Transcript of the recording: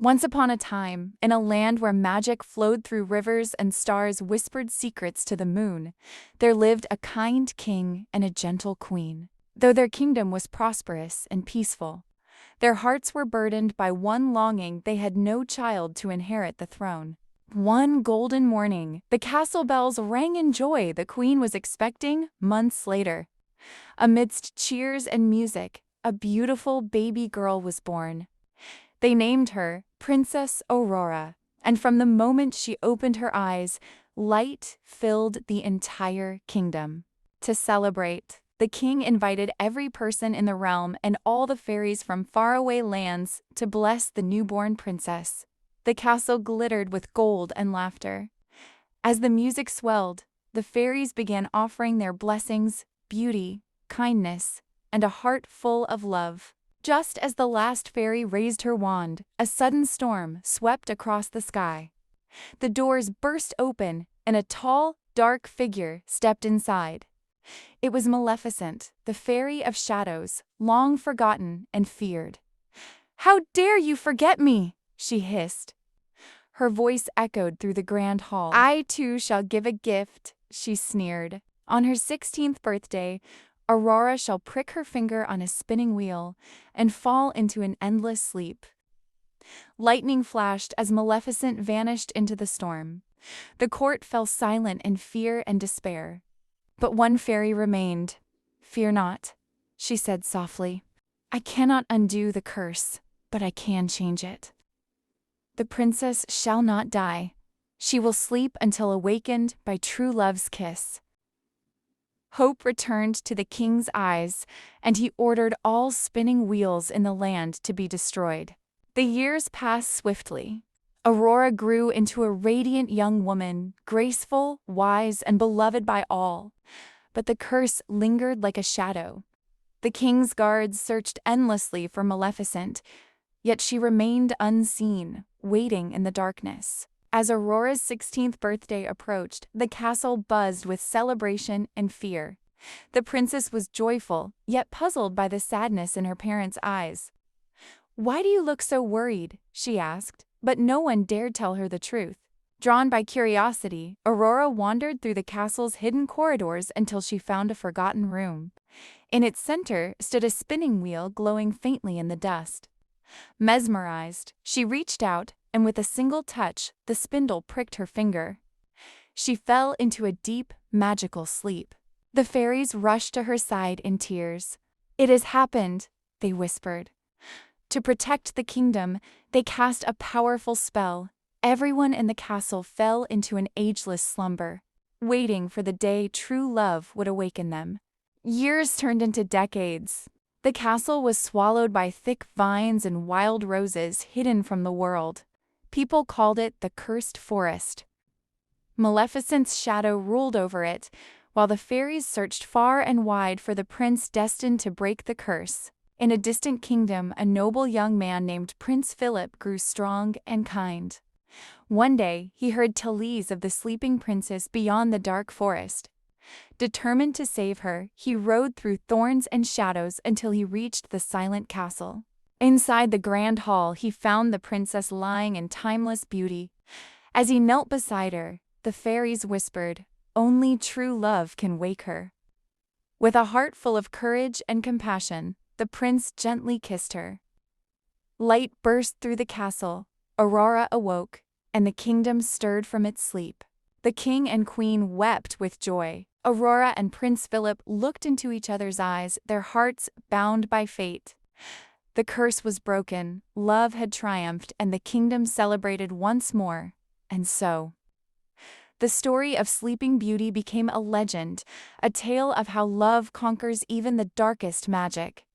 Once upon a time, in a land where magic flowed through rivers and stars whispered secrets to the moon, there lived a kind king and a gentle queen. Though their kingdom was prosperous and peaceful, their hearts were burdened by one longing: they had no child to inherit the throne. One golden morning, the castle bells rang in joy. The queen was expecting months later. Amidst cheers and music, a beautiful baby girl was born. They named her Princess Aurora, and from the moment she opened her eyes, light filled the entire kingdom. To celebrate, the king invited every person in the realm and all the fairies from faraway lands to bless the newborn princess. The castle glittered with gold and laughter. As the music swelled, the fairies began offering their blessings, beauty, kindness, and a heart full of love. Just as the last fairy raised her wand, a sudden storm swept across the sky. The doors burst open, and a tall, dark figure stepped inside. It was Maleficent, the fairy of shadows, long forgotten and feared. "How dare you forget me?" she hissed. Her voice echoed through the grand hall. "I too shall give a gift," she sneered. On her 16th birthday, Aurora shall prick her finger on a spinning wheel and fall into an endless sleep. Lightning flashed as Maleficent vanished into the storm. The court fell silent in fear and despair. But one fairy remained. "Fear not," she said softly. "I cannot undo the curse, but I can change it. The princess shall not die. She will sleep until awakened by true love's kiss." Hope returned to the king's eyes, and he ordered all spinning wheels in the land to be destroyed. The years passed swiftly. Aurora grew into a radiant young woman, graceful, wise, and beloved by all. But the curse lingered like a shadow. The king's guards searched endlessly for Maleficent, yet she remained unseen, waiting in the darkness. As Aurora's 16th birthday approached, the castle buzzed with celebration and fear. The princess was joyful, yet puzzled by the sadness in her parents' eyes. "Why do you look so worried?" she asked, but no one dared tell her the truth. Drawn by curiosity, Aurora wandered through the castle's hidden corridors until she found a forgotten room. In its center stood a spinning wheel glowing faintly in the dust. Mesmerized, she reached out, and with a single touch, the spindle pricked her finger. She fell into a deep, magical sleep. The fairies rushed to her side in tears. "It has happened," they whispered. To protect the kingdom, they cast a powerful spell. Everyone in the castle fell into an ageless slumber, waiting for the day true love would awaken them. Years turned into decades. The castle was swallowed by thick vines and wild roses hidden from the world. People called it the Cursed Forest. Maleficent's shadow ruled over it, while the fairies searched far and wide for the prince destined to break the curse. In a distant kingdom, a noble young man named Prince Philip grew strong and kind. One day, he heard tales of the sleeping princess beyond the dark forest. Determined to save her, he rode through thorns and shadows until he reached the silent castle. Inside the grand hall, he found the princess lying in timeless beauty. As he knelt beside her, the fairies whispered, "Only true love can wake her." With a heart full of courage and compassion, the prince gently kissed her. Light burst through the castle, Aurora awoke, and the kingdom stirred from its sleep. The king and queen wept with joy. Aurora and Prince Philip looked into each other's eyes, their hearts bound by fate. The curse was broken, love had triumphed, and the kingdom celebrated once more. And so, the story of Sleeping Beauty became a legend, a tale of how love conquers even the darkest magic.